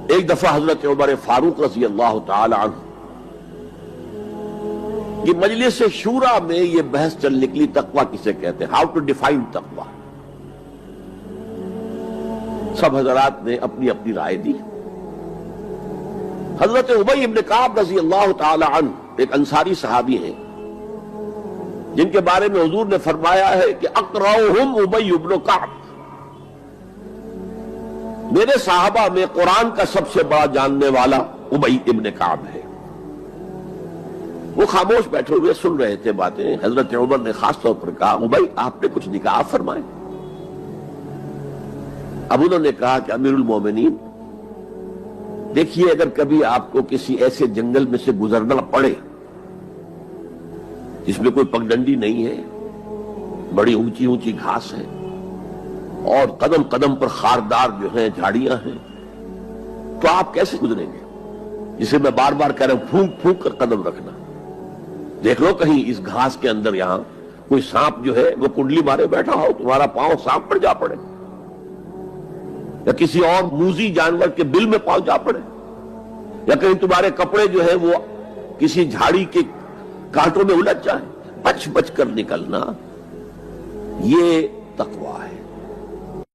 ایک دفعہ حضرت عمر فاروق رضی اللہ تعالی عنہ کی مجلس شورا میں یہ بحث چل نکلی تقویٰ کسے کہتے ہیں، ہاؤ ٹو ڈیفائن تقویٰ۔ سب حضرات نے اپنی اپنی رائے دی۔ حضرت ابی بن کعب رضی اللہ تعالی عنہ ایک انصاری صحابی ہیں جن کے بارے میں حضور نے فرمایا ہے کہ اقرؤہم ابی بن کعب، میرے صحابہ میں قرآن کا سب سے بڑا جاننے والا ابی ابن کعب ہے۔ وہ خاموش بیٹھے ہوئے سن رہے تھے باتیں۔ حضرت عمر نے خاص طور پر کہا، ابی آپ نے کچھ نکاح فرمائے؟ اب انہوں نے کہا کہ امیر المومنین دیکھیے، اگر کبھی آپ کو کسی ایسے جنگل میں سے گزرنا پڑے جس میں کوئی پگڈنڈی نہیں ہے، بڑی اونچی اونچی گھاس ہے اور قدم قدم پر خاردار جو ہیں جھاڑیاں ہیں، تو آپ کیسے گزریں گے؟ جسے میں بار بار کہہ رہا ہوں، پھونک پھونک کر قدم رکھنا۔ دیکھ لو کہیں اس گھاس کے اندر یہاں کوئی سانپ جو ہے وہ کنڈلی مارے بیٹھا ہو، تمہارا پاؤں سانپ پر جا پڑے، یا کسی اور موذی جانور کے بل میں پاؤں جا پڑے، یا کہیں تمہارے کپڑے جو ہے وہ کسی جھاڑی کے کانٹوں میں الجھ جائیں، بچ بچ کر نکلنا، یہ تقویٰ ہے۔